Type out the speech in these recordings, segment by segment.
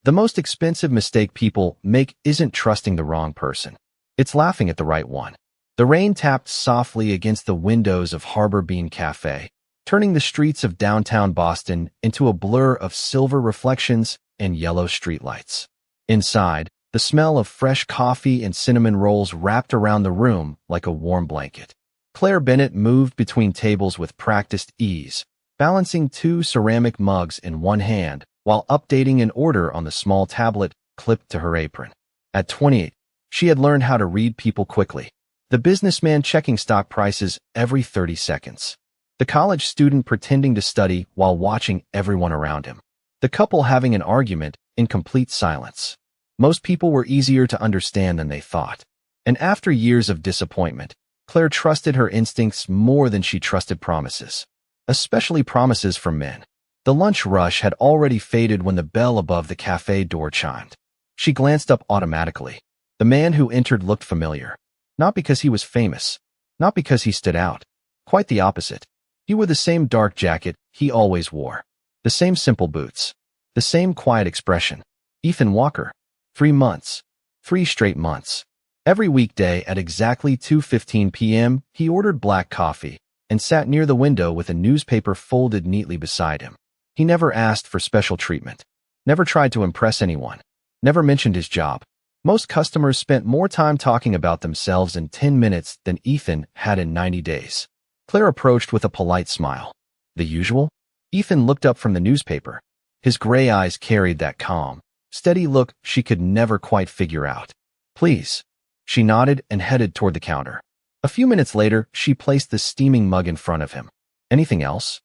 The most expensive mistake people make isn't trusting the wrong person. It's laughing at the right one. The rain tapped softly against the windows of Harbor Bean Cafe, turning the streets of downtown Boston into a blur of silver reflections and yellow streetlights. Inside, the smell of fresh coffee and cinnamon rolls wrapped around the room like a warm blanket. Claire Bennett moved between tables with practiced ease, balancing two ceramic mugs in one hand while updating an order on the small tablet clipped to her apron. At 28, she had learned how to read people quickly. The businessman checking stock prices every 30 seconds. The college student pretending to study while watching everyone around him. The couple having an argument in complete silence. Most people were easier to understand than they thought. And after years of disappointment, Claire trusted her instincts more than she trusted promises. Especially promises from men. The lunch rush had already faded when the bell above the cafe door chimed. She glanced up automatically. The man who entered looked familiar. Not because he was famous. Not because he stood out. Quite the opposite. He wore the same dark jacket he always wore. The same simple boots. The same quiet expression. Ethan Walker. 3 months. 3 straight months. Every weekday at exactly 2:15 p.m., he ordered black coffee and sat near the window with a newspaper folded neatly beside him. He never asked for special treatment. Never tried to impress anyone. Never mentioned his job. Most customers spent more time talking about themselves in 10 minutes than Ethan had in 90 days. Claire approached with a polite smile. The usual? Ethan looked up from the newspaper. His gray eyes carried that calm, steady look she could never quite figure out. Please. She nodded and headed toward the counter. A few minutes later, she placed the steaming mug in front of him. Anything else?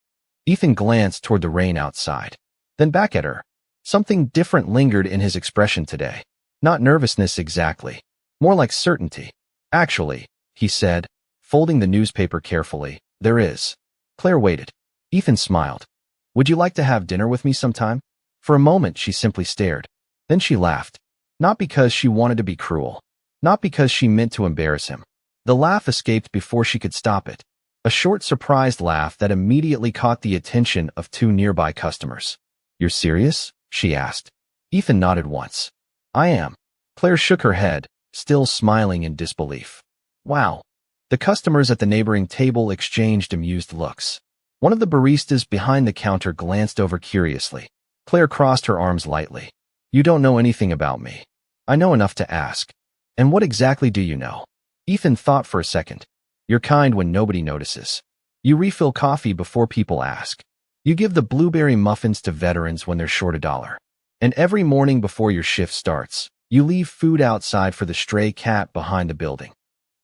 Ethan glanced toward the rain outside, then back at her. Something different lingered in his expression today. Not nervousness exactly. More like certainty. Actually, he said, folding the newspaper carefully, there is. Claire waited. Ethan smiled. Would you like to have dinner with me sometime? For a moment, she simply stared. Then she laughed. Not because she wanted to be cruel. Not because she meant to embarrass him. The laugh escaped before she could stop it. A short, surprised laugh that immediately caught the attention of 2 nearby customers. You're serious? She asked. Ethan nodded once. I am. Claire shook her head, still smiling in disbelief. Wow. The customers at the neighboring table exchanged amused looks. One of the baristas behind the counter glanced over curiously. Claire crossed her arms lightly. You don't know anything about me. I know enough to ask. And what exactly do you know? Ethan thought for a second. You're kind when nobody notices. You refill coffee before people ask. You give the blueberry muffins to veterans when they're short $1. And every morning before your shift starts, you leave food outside for the stray cat behind the building.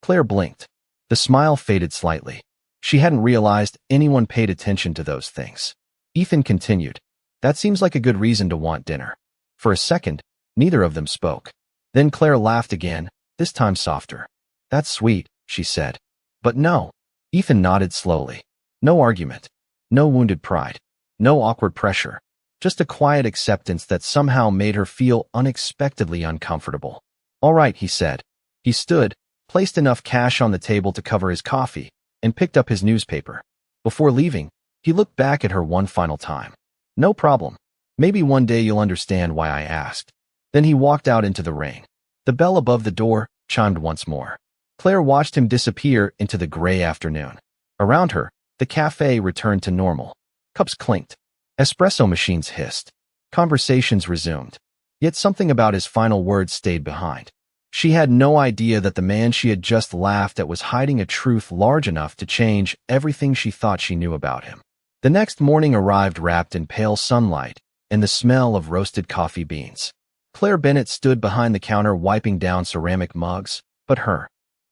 Claire blinked. The smile faded slightly. She hadn't realized anyone paid attention to those things. Ethan continued. That seems like a good reason to want dinner. For a second, neither of them spoke. Then Claire laughed again, this time softer. That's sweet, she said. But no. Ethan nodded slowly. No argument. No wounded pride. No awkward pressure. Just a quiet acceptance that somehow made her feel unexpectedly uncomfortable. All right, he said. He stood, placed enough cash on the table to cover his coffee, and picked up his newspaper. Before leaving, he looked back at her one final time. No problem. Maybe one day you'll understand why I asked. Then he walked out into the rain. The bell above the door chimed once more. Claire watched him disappear into the gray afternoon. Around her, the cafe returned to normal. Cups clinked. Espresso machines hissed. Conversations resumed. Yet something about his final words stayed behind. She had no idea that the man she had just laughed at was hiding a truth large enough to change everything she thought she knew about him. The next morning arrived wrapped in pale sunlight and the smell of roasted coffee beans. Claire Bennett stood behind the counter wiping down ceramic mugs, but her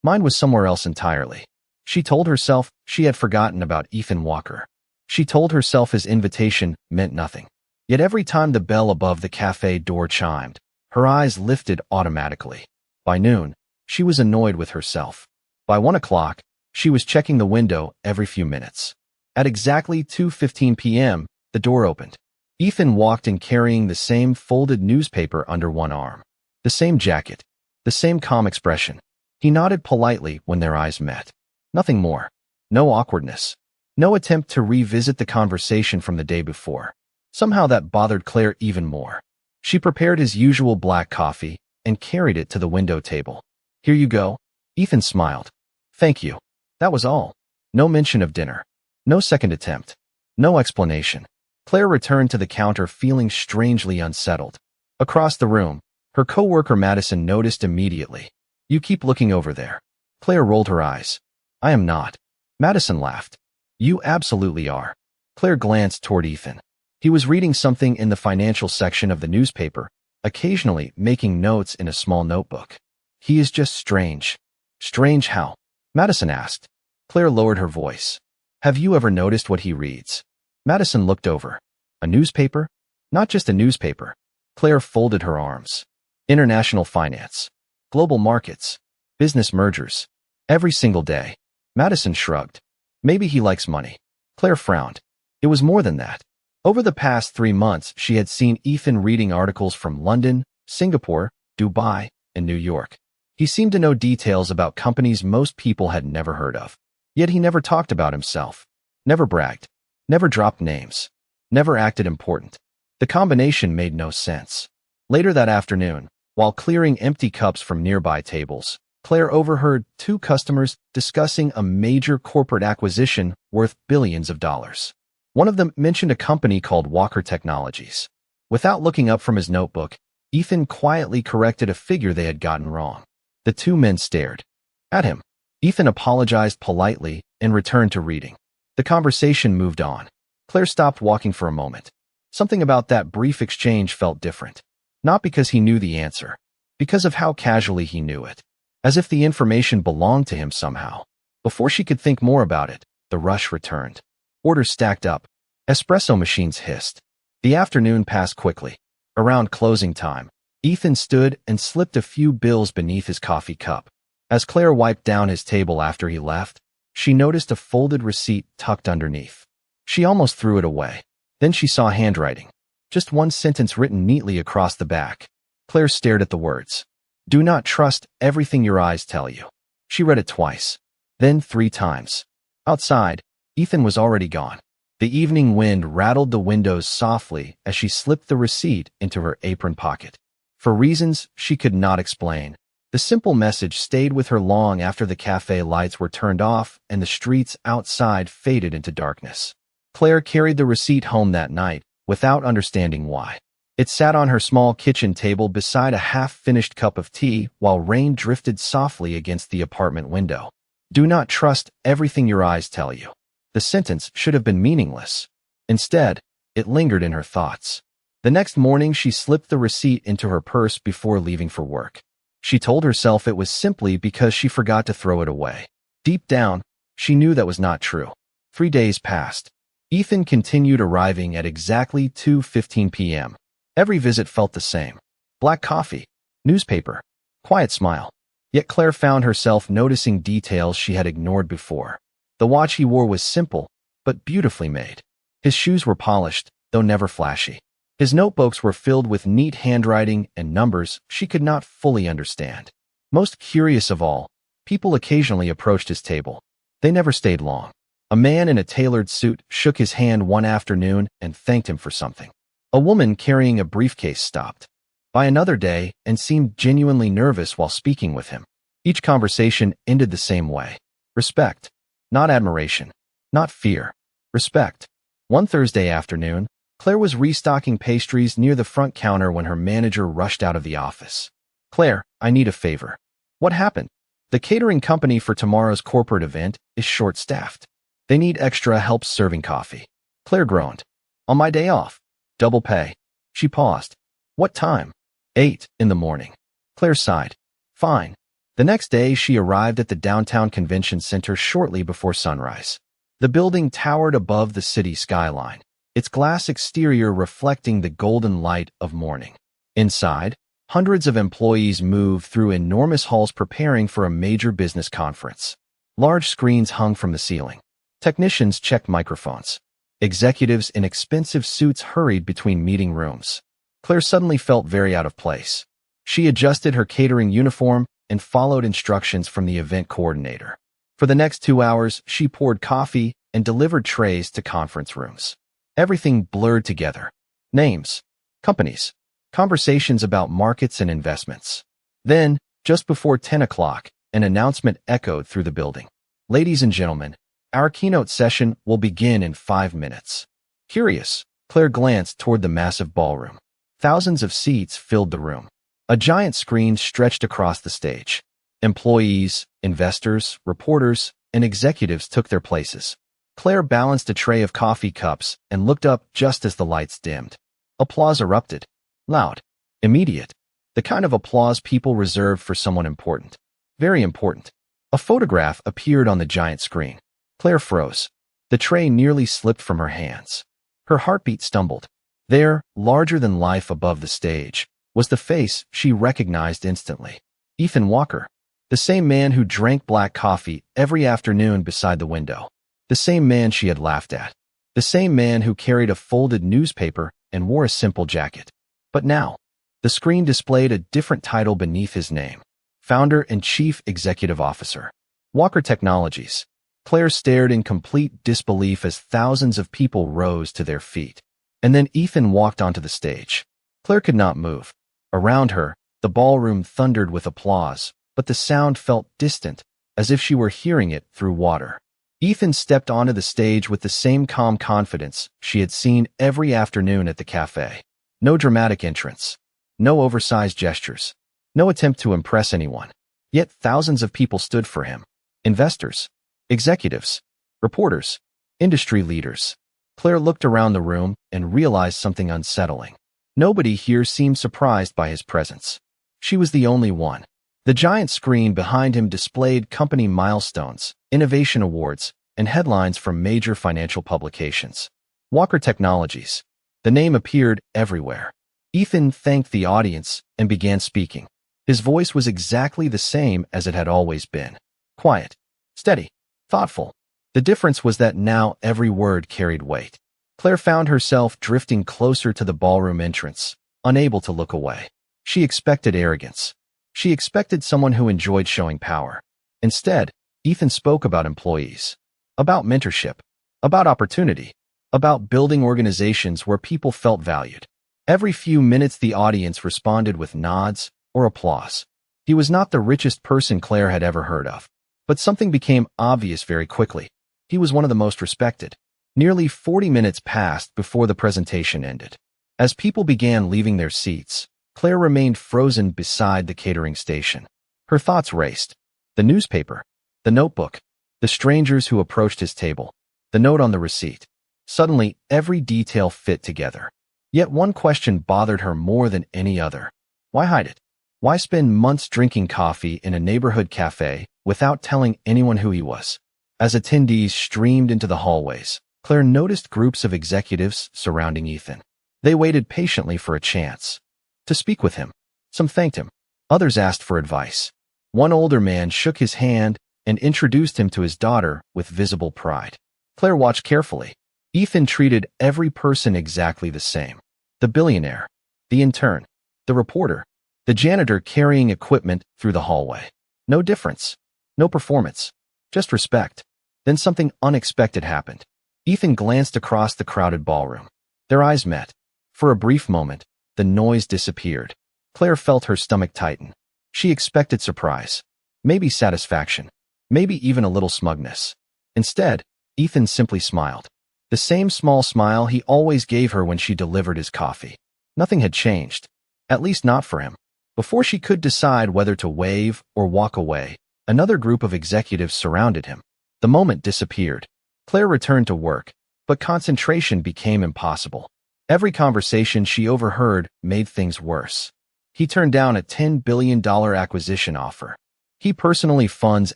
mind was somewhere else entirely. She told herself she had forgotten about Ethan Walker. She told herself his invitation meant nothing. Yet every time the bell above the cafe door chimed, her eyes lifted automatically. By noon, she was annoyed with herself. By 1 o'clock, she was checking the window every few minutes. At exactly 2:15 p.m., the door opened. Ethan walked in carrying the same folded newspaper under one arm. The same jacket. The same calm expression. He nodded politely when their eyes met. Nothing more. No awkwardness. No attempt to revisit the conversation from the day before. Somehow that bothered Claire even more. She prepared his usual black coffee and carried it to the window table. "Here you go." Ethan smiled. "Thank you." That was all. No mention of dinner. No second attempt. No explanation. Claire returned to the counter feeling strangely unsettled. Across the room, her coworker Madison noticed immediately. "You keep looking over there." Claire rolled her eyes. "I am not." Madison laughed. "You absolutely are." Claire glanced toward Ethan. He was reading something in the financial section of the newspaper, occasionally making notes in a small notebook. "He is just strange." "Strange how?" Madison asked. Claire lowered her voice. "Have you ever noticed what he reads?" Madison looked over. "A newspaper?" "Not just a newspaper." Claire folded her arms. "International finance. Global markets. Business mergers. Every single day." Madison shrugged. "Maybe he likes money." Claire frowned. It was more than that. Over the past 3 months, she had seen Ethan reading articles from London, Singapore, Dubai, and New York. He seemed to know details about companies most people had never heard of. Yet he never talked about himself. Never bragged. Never dropped names. Never acted important. The combination made no sense. Later that afternoon, while clearing empty cups from nearby tables, Claire overheard 2 customers discussing a major corporate acquisition worth billions of dollars. One of them mentioned a company called Walker Technologies. Without looking up from his notebook, Ethan quietly corrected a figure they had gotten wrong. The 2 men stared at him. Ethan apologized politely and returned to reading. The conversation moved on. Claire stopped walking for a moment. Something about that brief exchange felt different. Not because he knew the answer, because of how casually he knew it. As if the information belonged to him somehow. Before she could think more about it, the rush returned. Orders stacked up. Espresso machines hissed. The afternoon passed quickly. Around closing time, Ethan stood and slipped a few bills beneath his coffee cup. As Claire wiped down his table after he left, she noticed a folded receipt tucked underneath. She almost threw it away. Then she saw handwriting. Just one sentence written neatly across the back. Claire stared at the words. "Do not trust everything your eyes tell you." She read it twice. Then 3 times. Outside, Ethan was already gone. The evening wind rattled the windows softly as she slipped the receipt into her apron pocket. For reasons she could not explain, the simple message stayed with her long after the cafe lights were turned off and the streets outside faded into darkness. Claire carried the receipt home that night, without understanding why. It sat on her small kitchen table beside a half-finished cup of tea while rain drifted softly against the apartment window. "Do not trust everything your eyes tell you." The sentence should have been meaningless. Instead, it lingered in her thoughts. The next morning, she slipped the receipt into her purse before leaving for work. She told herself it was simply because she forgot to throw it away. Deep down, she knew that was not true. 3 days passed. Ethan continued arriving at exactly 2:15 p.m. Every visit felt the same. Black coffee, newspaper, quiet smile. Yet Claire found herself noticing details she had ignored before. The watch he wore was simple, but beautifully made. His shoes were polished, though never flashy. His notebooks were filled with neat handwriting and numbers she could not fully understand. Most curious of all, people occasionally approached his table. They never stayed long. A man in a tailored suit shook his hand one afternoon and thanked him for something. A woman carrying a briefcase stopped by another day and seemed genuinely nervous while speaking with him. Each conversation ended the same way. Respect. Not admiration. Not fear. Respect. One Thursday afternoon, Claire was restocking pastries near the front counter when her manager rushed out of the office. "Claire, I need a favor." "What happened?" "The catering company for tomorrow's corporate event is short-staffed. They need extra help serving coffee." Claire groaned. "On my day off. Double pay." She paused. "What time?" 8 in the morning. Claire sighed. "Fine." The next day, she arrived at the downtown convention center shortly before sunrise. The building towered above the city skyline, its glass exterior reflecting the golden light of morning. Inside, hundreds of employees moved through enormous halls preparing for a major business conference. Large screens hung from the ceiling. Technicians checked microphones. Executives in expensive suits hurried between meeting rooms. Claire suddenly felt very out of place. She adjusted her catering uniform and followed instructions from the event coordinator. For the next 2 hours, she poured coffee and delivered trays to conference rooms. Everything blurred together. Names, companies, conversations about markets and investments. Then, just before 10 o'clock, an announcement echoed through the building. Ladies and gentlemen, our keynote session will begin in 5 minutes. Curious, Claire glanced toward the massive ballroom. Thousands of seats filled the room. A giant screen stretched across the stage. Employees, investors, reporters, and executives took their places. Claire balanced a tray of coffee cups and looked up just as the lights dimmed. Applause erupted. Loud. Immediate. The kind of applause people reserve for someone important. Very important. A photograph appeared on the giant screen. Claire froze. The tray nearly slipped from her hands. Her heartbeat stumbled. There, larger than life above the stage, was the face she recognized instantly. Ethan Walker. The same man who drank black coffee every afternoon beside the window. The same man she had laughed at. The same man who carried a folded newspaper and wore a simple jacket. But now, the screen displayed a different title beneath his name. Founder and Chief Executive Officer. Walker Technologies. Claire stared in complete disbelief as thousands of people rose to their feet. And then Ethan walked onto the stage. Claire could not move. Around her, the ballroom thundered with applause, but the sound felt distant, as if she were hearing it through water. Ethan stepped onto the stage with the same calm confidence she had seen every afternoon at the cafe. No dramatic entrance. No oversized gestures. No attempt to impress anyone. Yet thousands of people stood for him. Investors. Executives. Reporters. Industry leaders. Claire looked around the room and realized something unsettling. Nobody here seemed surprised by his presence. She was the only one. The giant screen behind him displayed company milestones, innovation awards, and headlines from major financial publications. Walker Technologies. The name appeared everywhere. Ethan thanked the audience and began speaking. His voice was exactly the same as it had always been. Quiet, steady, thoughtful. The difference was that now every word carried weight. Claire found herself drifting closer to the ballroom entrance, unable to look away. She expected arrogance. She expected someone who enjoyed showing power. Instead, Ethan spoke about employees, about mentorship, about opportunity, about building organizations where people felt valued. Every few minutes the audience responded with nods or applause. He was not the richest person Claire had ever heard of. But something became obvious very quickly. He was one of the most respected. Nearly 40 minutes passed before the presentation ended. As people began leaving their seats, Claire remained frozen beside the catering station. Her thoughts raced. The newspaper, the notebook, the strangers who approached his table, the note on the receipt. Suddenly, every detail fit together. Yet one question bothered her more than any other. Why hide it? Why spend months drinking coffee in a neighborhood cafe without telling anyone who he was? As attendees streamed into the hallways, Claire noticed groups of executives surrounding Ethan. They waited patiently for a chance to speak with him. Some thanked him. Others asked for advice. One older man shook his hand and introduced him to his daughter with visible pride. Claire watched carefully. Ethan treated every person exactly the same. The billionaire, the intern, the reporter, the janitor carrying equipment through the hallway. No difference. No performance. Just respect. Then something unexpected happened. Ethan glanced across the crowded ballroom. Their eyes met. For a brief moment, the noise disappeared. Claire felt her stomach tighten. She expected surprise. Maybe satisfaction. Maybe even a little smugness. Instead, Ethan simply smiled. The same small smile he always gave her when she delivered his coffee. Nothing had changed. At least not for him. Before she could decide whether to wave or walk away, another group of executives surrounded him. The moment disappeared. Claire returned to work, but concentration became impossible. Every conversation she overheard made things worse. He turned down a $10 billion acquisition offer. He personally funds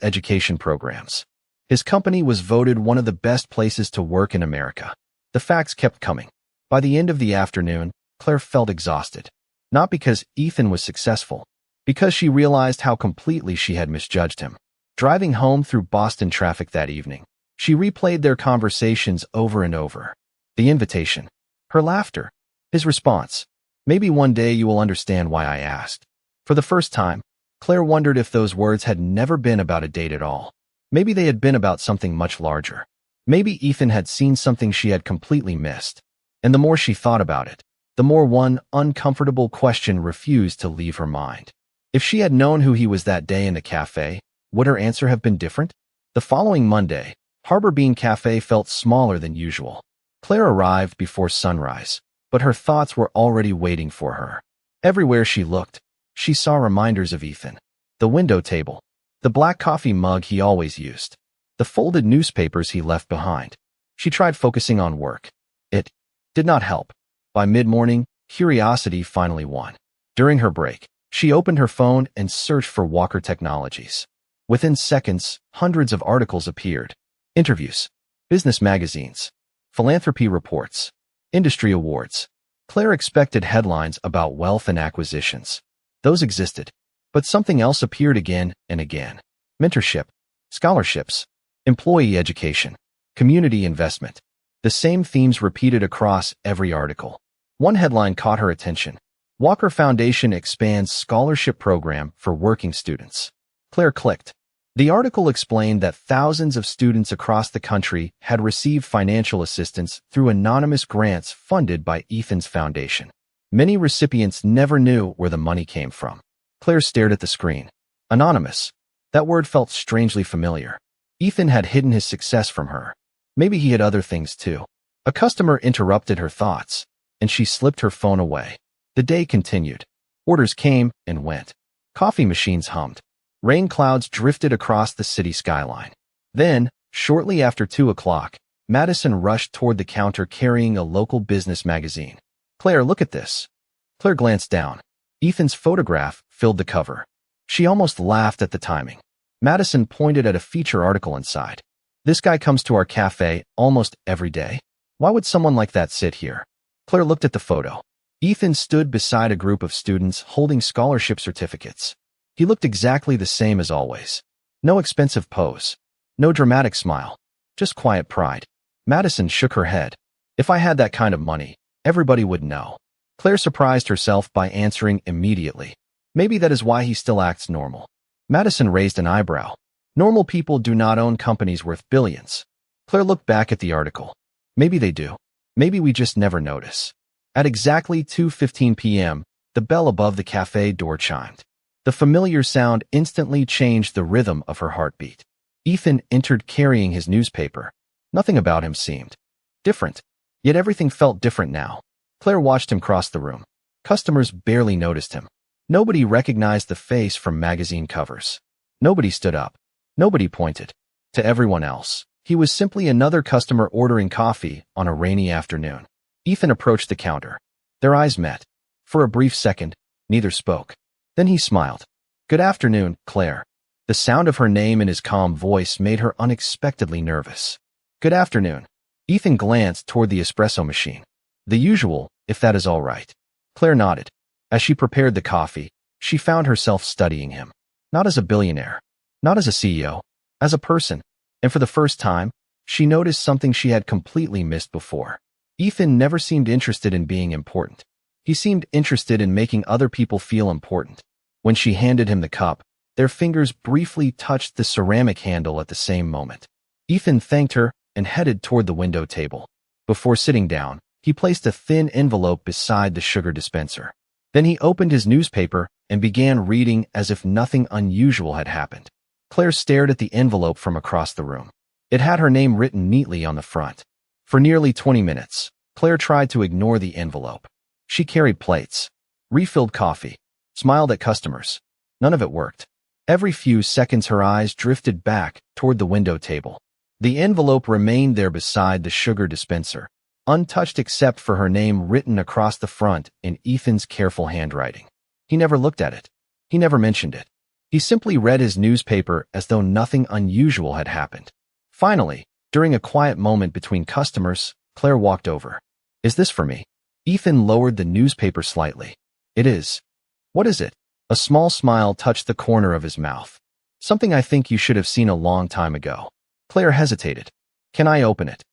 education programs. His company was voted one of the best places to work in America. The facts kept coming. By the end of the afternoon, Claire felt exhausted. Not because Ethan was successful, because she realized how completely she had misjudged him. Driving home through Boston traffic that evening, she replayed their conversations over and over. The invitation, her laughter, his response. Maybe one day you will understand why I asked. For the first time, Claire wondered if those words had never been about a date at all. Maybe they had been about something much larger. Maybe Ethan had seen something she had completely missed. And the more she thought about it, The more one uncomfortable question refused to leave her mind. If she had known who he was that day in the cafe, would her answer have been different? The following Monday, Harbor Bean Cafe felt smaller than usual. Claire arrived before sunrise, but her thoughts were already waiting for her. Everywhere she looked, she saw reminders of Ethan. The window table, the black coffee mug he always used, the folded newspapers he left behind. She tried focusing on work. It did not help. By mid-morning, curiosity finally won. During her break, she opened her phone and searched for Walker Technologies. Within seconds, hundreds of articles appeared. Interviews, business magazines, philanthropy reports, industry awards. Claire expected headlines about wealth and acquisitions. Those existed, but something else appeared again and again. Mentorship, scholarships, employee education, community investment. The same themes repeated across every article. One headline caught her attention. Walker Foundation expands scholarship program for working students. Claire clicked. The article explained that thousands of students across the country had received financial assistance through anonymous grants funded by Ethan's foundation. Many recipients never knew where the money came from. Claire stared at the screen. Anonymous. That word felt strangely familiar. Ethan had hidden his success from her. Maybe he had other things too. A customer interrupted her thoughts, and she slipped her phone away. The day continued. Orders came and went. Coffee machines hummed. Rain clouds drifted across the city skyline. Then, shortly after 2 o'clock, Madison rushed toward the counter carrying a local business magazine. Claire, look at this. Claire glanced down. Ethan's photograph filled the cover. She almost laughed at the timing. Madison pointed at a feature article inside. This guy comes to our cafe almost every day. Why would someone like that sit here? Claire looked at the photo. Ethan stood beside a group of students holding scholarship certificates. He looked exactly the same as always. No expensive pose. No dramatic smile. Just quiet pride. Madison shook her head. If I had that kind of money, everybody would know. Claire surprised herself by answering immediately. Maybe that is why he still acts normal. Madison raised an eyebrow. Normal people do not own companies worth billions. Claire looked back at the article. Maybe they do. Maybe we just never notice. At exactly 2:15 p.m., the bell above the cafe door chimed. The familiar sound instantly changed the rhythm of her heartbeat. Ethan entered carrying his newspaper. Nothing about him seemed different, yet everything felt different now. Claire watched him cross the room. Customers barely noticed him. Nobody recognized the face from magazine covers. Nobody stood up. Nobody pointed. To everyone else, he was simply another customer ordering coffee on a rainy afternoon. Ethan approached the counter. Their eyes met. For a brief second, neither spoke. Then he smiled. Good afternoon, Claire. The sound of her name in his calm voice made her unexpectedly nervous. Good afternoon. Ethan glanced toward the espresso machine. The usual, if that is all right. Claire nodded. As she prepared the coffee, she found herself studying him. Not as a billionaire. Not as a CEO. As a person. And for the first time, she noticed something she had completely missed before. Ethan never seemed interested in being important. He seemed interested in making other people feel important. When she handed him the cup, their fingers briefly touched the ceramic handle at the same moment. Ethan thanked her and headed toward the window table. Before sitting down, he placed a thin envelope beside the sugar dispenser. Then he opened his newspaper and began reading as if nothing unusual had happened. Claire stared at the envelope from across the room. It had her name written neatly on the front. For nearly 20 minutes, Claire tried to ignore the envelope. She carried plates, refilled coffee, smiled at customers. None of it worked. Every few seconds her eyes drifted back toward the window table. The envelope remained there beside the sugar dispenser, untouched except for her name written across the front in Ethan's careful handwriting. He never looked at it. He never mentioned it. He simply read his newspaper as though nothing unusual had happened. Finally, during a quiet moment between customers, Claire walked over. Is this for me? Ethan lowered the newspaper slightly. It is. What is it? A small smile touched the corner of his mouth. Something I think you should have seen a long time ago. Claire hesitated. Can I open it?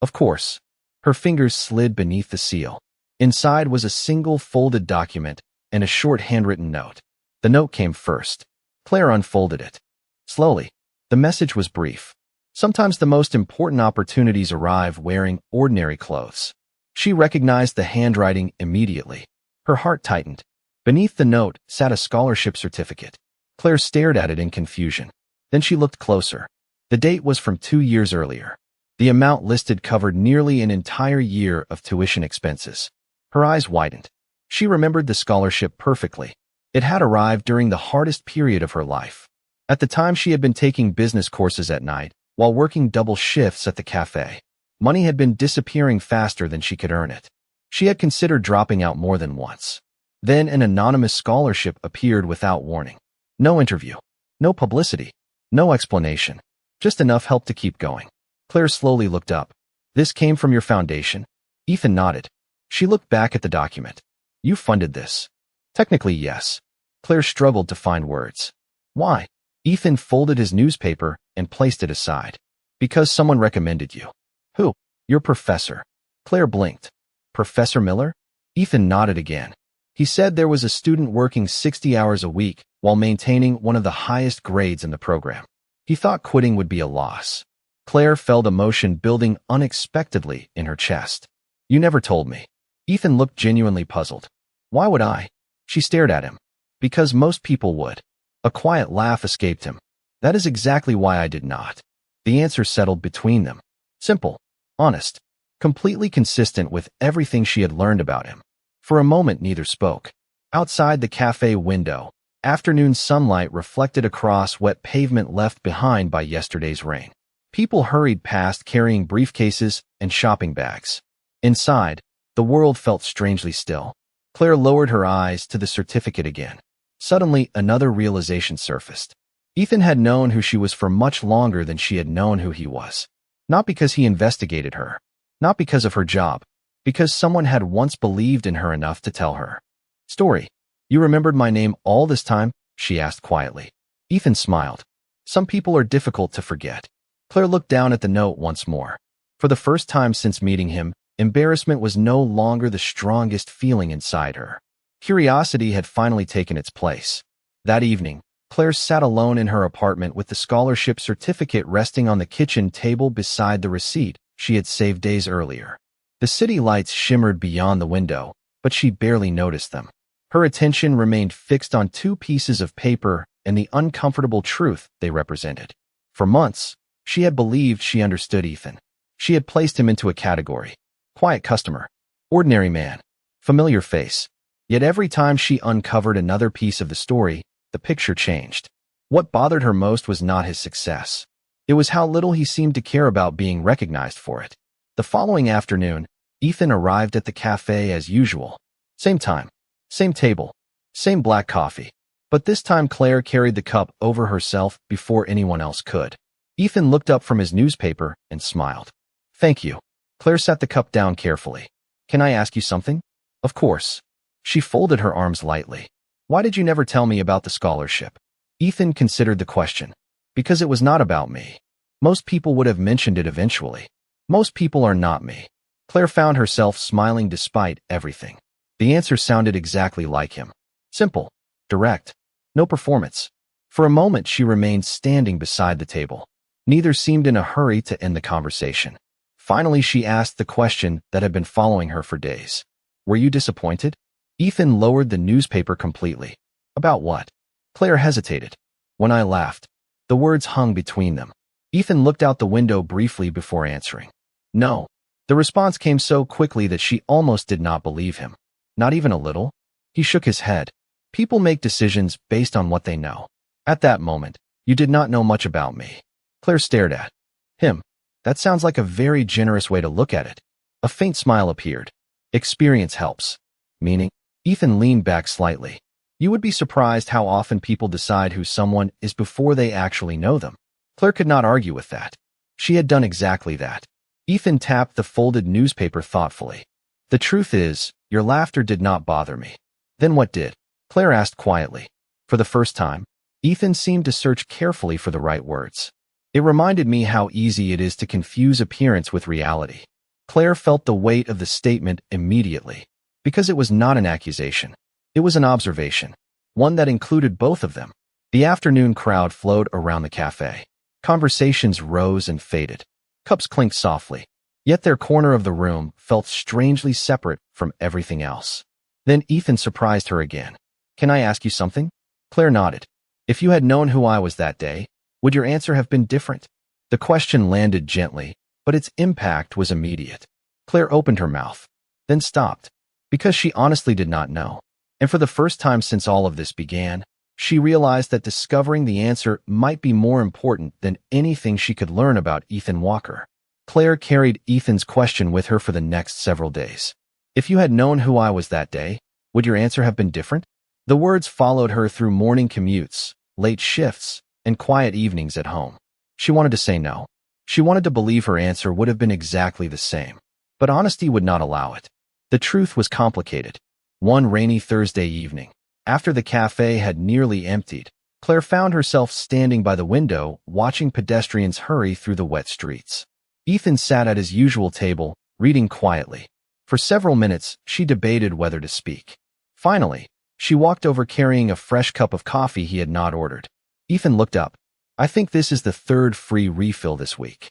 Of course. Her fingers slid beneath the seal. Inside was a single folded document and a short handwritten note. The note came first. Claire unfolded it. Slowly. The message was brief. Sometimes the most important opportunities arrive wearing ordinary clothes. She recognized the handwriting immediately. Her heart tightened. Beneath the note sat a scholarship certificate. Claire stared at it in confusion. Then she looked closer. The date was from 2 years earlier. The amount listed covered nearly an entire year of tuition expenses. Her eyes widened. She remembered the scholarship perfectly. It had arrived during the hardest period of her life. At the time, she had been taking business courses at night, while working double shifts at the cafe. Money had been disappearing faster than she could earn it. She had considered dropping out more than once. Then an anonymous scholarship appeared without warning. No interview. No publicity. No explanation. Just enough help to keep going. Claire slowly looked up. This came from your foundation? Ethan nodded. She looked back at the document. You funded this? Technically, yes. Claire struggled to find words. Why? Ethan folded his newspaper and placed it aside. Because someone recommended you. Who? Your professor. Claire blinked. Professor Miller? Ethan nodded again. He said there was a student working 60 hours a week while maintaining one of the highest grades in the program. He thought quitting would be a loss. Claire felt emotion building unexpectedly in her chest. You never told me. Ethan looked genuinely puzzled. Why would I? She stared at him. Because most people would. A quiet laugh escaped him. That is exactly why I did not. The answer settled between them. Simple. Honest. Completely consistent with everything she had learned about him. For a moment, neither spoke. Outside the cafe window, afternoon sunlight reflected across wet pavement left behind by yesterday's rain. People hurried past carrying briefcases and shopping bags. Inside, the world felt strangely still. Claire lowered her eyes to the certificate again. Suddenly, another realization surfaced. Ethan had known who she was for much longer than she had known who he was. Not because he investigated her. Not because of her job. Because someone had once believed in her enough to tell her. Story. You remembered my name all this time? She asked quietly. Ethan smiled. Some people are difficult to forget. Claire looked down at the note once more. For the first time since meeting him, embarrassment was no longer the strongest feeling inside her. Curiosity had finally taken its place. That evening, Claire sat alone in her apartment with the scholarship certificate resting on the kitchen table beside the receipt she had saved days earlier. The city lights shimmered beyond the window, but she barely noticed them. Her attention remained fixed on 2 pieces of paper and the uncomfortable truth they represented. For months, she had believed she understood Ethan. She had placed him into a category. Quiet customer. Ordinary man. Familiar face. Yet every time she uncovered another piece of the story, the picture changed. What bothered her most was not his success. It was how little he seemed to care about being recognized for it. The following afternoon, Ethan arrived at the cafe as usual. Same time. Same table. Same black coffee. But this time Claire carried the cup over herself before anyone else could. Ethan looked up from his newspaper and smiled. Thank you. Claire set the cup down carefully. Can I ask you something? Of course. She folded her arms lightly. Why did you never tell me about the scholarship? Ethan considered the question. Because it was not about me. Most people would have mentioned it eventually. Most people are not me. Claire found herself smiling despite everything. The answer sounded exactly like him. Simple. Direct. No performance. For a moment she remained standing beside the table. Neither seemed in a hurry to end the conversation. Finally she asked the question that had been following her for days. Were you disappointed? Ethan lowered the newspaper completely. About what? Claire hesitated. When I laughed. The words hung between them. Ethan looked out the window briefly before answering. No. The response came so quickly that she almost did not believe him. Not even a little. He shook his head. People make decisions based on what they know. At that moment, you did not know much about me. Claire stared at him. That sounds like a very generous way to look at it. A faint smile appeared. Experience helps. Meaning? Ethan leaned back slightly. You would be surprised how often people decide who someone is before they actually know them. Claire could not argue with that. She had done exactly that. Ethan tapped the folded newspaper thoughtfully. The truth is, your laughter did not bother me. Then what did? Claire asked quietly. For the first time, Ethan seemed to search carefully for the right words. It reminded me how easy it is to confuse appearance with reality. Claire felt the weight of the statement immediately. Because it was not an accusation. It was an observation. One that included both of them. The afternoon crowd flowed around the cafe. Conversations rose and faded. Cups clinked softly. Yet their corner of the room felt strangely separate from everything else. Then Ethan surprised her again. "Can I ask you something?" Claire nodded. "If you had known who I was that day, would your answer have been different?" The question landed gently, but its impact was immediate. Claire opened her mouth, then stopped, because she honestly did not know. And for the first time since all of this began, she realized that discovering the answer might be more important than anything she could learn about Ethan Walker. Claire carried Ethan's question with her for the next several days. "If you had known who I was that day, would your answer have been different?" The words followed her through morning commutes, late shifts, and quiet evenings at home. She wanted to say no. She wanted to believe her answer would have been exactly the same. But honesty would not allow it. The truth was complicated. One rainy Thursday evening, after the cafe had nearly emptied, Claire found herself standing by the window, watching pedestrians hurry through the wet streets. Ethan sat at his usual table, reading quietly. For several minutes, she debated whether to speak. Finally, she walked over carrying a fresh cup of coffee he had not ordered. Ethan looked up. "I think this is the third free refill this week."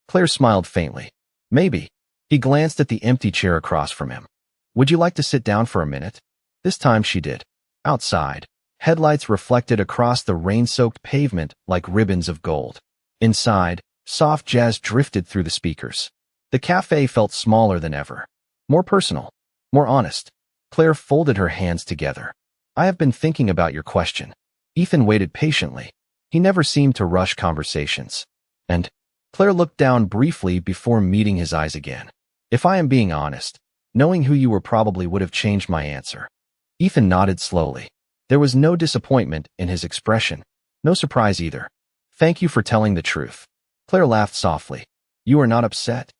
Claire smiled faintly. "Maybe." He glanced at the empty chair across from him. "Would you like to sit down for a minute?" This time she did. Outside, headlights reflected across the rain-soaked pavement like ribbons of gold. Inside, soft jazz drifted through the speakers. The cafe felt smaller than ever. More personal. More honest. Claire folded her hands together. "I have been thinking about your question." Ethan waited patiently. He never seemed to rush conversations. "And?" Claire looked down briefly before meeting his eyes again. "If I am being honest, knowing who you were probably would have changed my answer." Ethan nodded slowly. There was no disappointment in his expression. No surprise either. "Thank you for telling the truth." Claire laughed softly. "You are not upset?"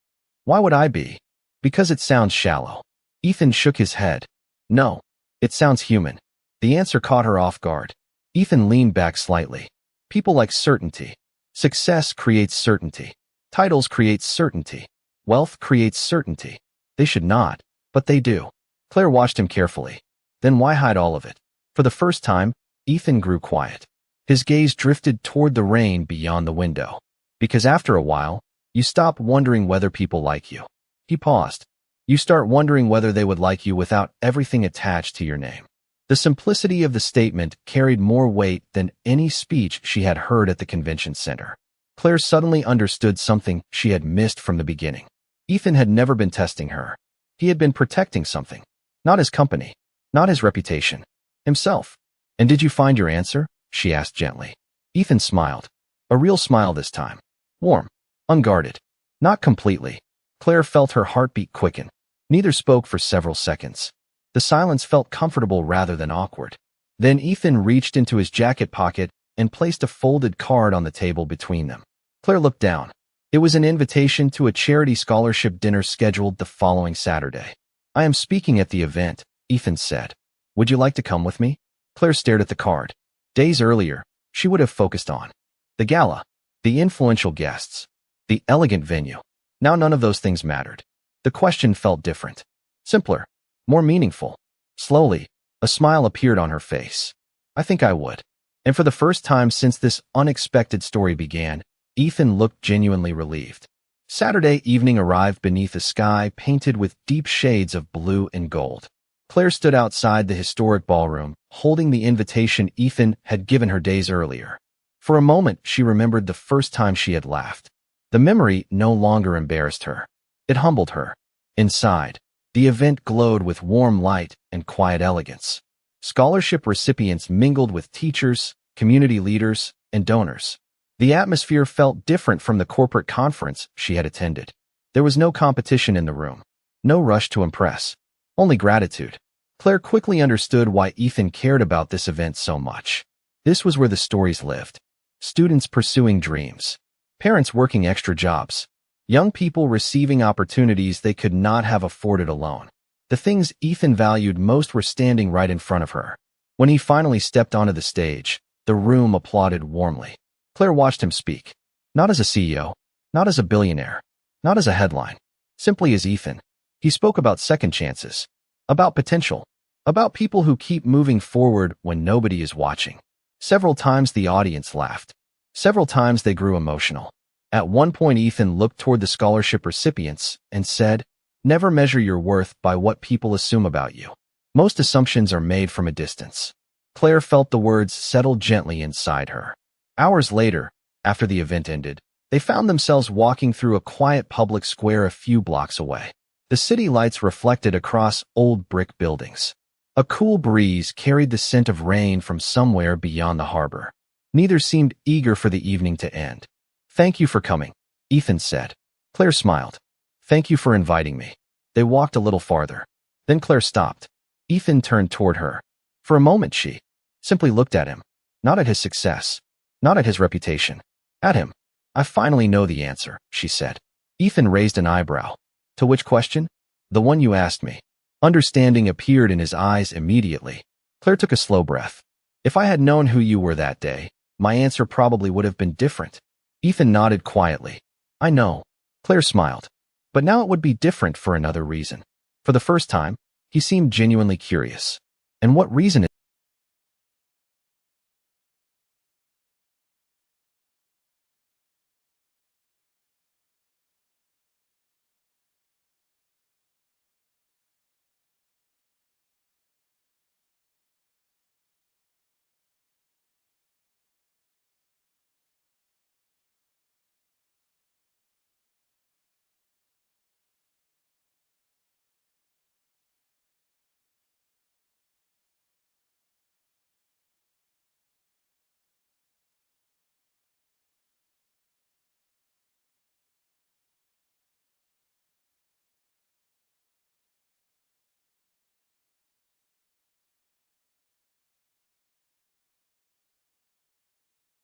"Why would I be?" "Because it sounds shallow." Ethan shook his head. "No, it sounds human." The answer caught her off guard. Ethan leaned back slightly. "People like certainty. Success creates certainty. Titles create certainty. Wealth creates certainty. They should not, but they do." Claire watched him carefully. "Then why hide all of it?" For the first time, Ethan grew quiet. His gaze drifted toward the rain beyond the window. "Because after a while, you stop wondering whether people like you." He paused. "You start wondering whether they would like you without everything attached to your name." The simplicity of the statement carried more weight than any speech she had heard at the convention center. Claire suddenly understood something she had missed from the beginning. Ethan had never been testing her. He had been protecting something. Not his company. Not his reputation. Himself. "And did you find your answer?" she asked gently. Ethan smiled. A real smile this time. Warm. Unguarded. Not completely. Claire felt her heartbeat quicken. Neither spoke for several seconds. The silence felt comfortable rather than awkward. Then Ethan reached into his jacket pocket and placed a folded card on the table between them. Claire looked down. It was an invitation to a charity scholarship dinner scheduled the following Saturday. "I am speaking at the event," Ethan said. "Would you like to come with me?" Claire stared at the card. Days earlier, she would have focused on the gala, the influential guests, the elegant venue. Now none of those things mattered. The question felt different. Simpler. More meaningful. Slowly, a smile appeared on her face. "I think I would." And for the first time since this unexpected story began, Ethan looked genuinely relieved. Saturday evening arrived beneath a sky painted with deep shades of blue and gold. Claire stood outside the historic ballroom, holding the invitation Ethan had given her days earlier. For a moment, she remembered the first time she had laughed. The memory no longer embarrassed her. It humbled her. Inside, the event glowed with warm light and quiet elegance. Scholarship recipients mingled with teachers, community leaders, and donors. The atmosphere felt different from the corporate conference she had attended. There was no competition in the room. No rush to impress. Only gratitude. Claire quickly understood why Ethan cared about this event so much. This was where the stories lived. Students pursuing dreams. Parents working extra jobs. Young people receiving opportunities they could not have afforded alone. The things Ethan valued most were standing right in front of her. When he finally stepped onto the stage, the room applauded warmly. Claire watched him speak. Not as a CEO, not as a billionaire, not as a headline, simply as Ethan. He spoke about second chances, about potential, about people who keep moving forward when nobody is watching. Several times the audience laughed. Several times they grew emotional. At one point, Ethan looked toward the scholarship recipients and said, "Never measure your worth by what people assume about you. Most assumptions are made from a distance." Claire felt the words settle gently inside her. Hours later, after the event ended, they found themselves walking through a quiet public square a few blocks away. The city lights reflected across old brick buildings. A cool breeze carried the scent of rain from somewhere beyond the harbor. Neither seemed eager for the evening to end. "Thank you for coming," Ethan said. Claire smiled. "Thank you for inviting me." They walked a little farther. Then Claire stopped. Ethan turned toward her. For a moment she simply looked at him. Not at his success. Not at his reputation. At him. "I finally know the answer," she said. Ethan raised an eyebrow. "To which question?" "The one you asked me." Understanding appeared in his eyes immediately. Claire took a slow breath. "If I had known who you were that day, my answer probably would have been different." Ethan nodded quietly. "I know." Claire smiled. "But now it would be different for another reason." For the first time, he seemed genuinely curious. "And what reason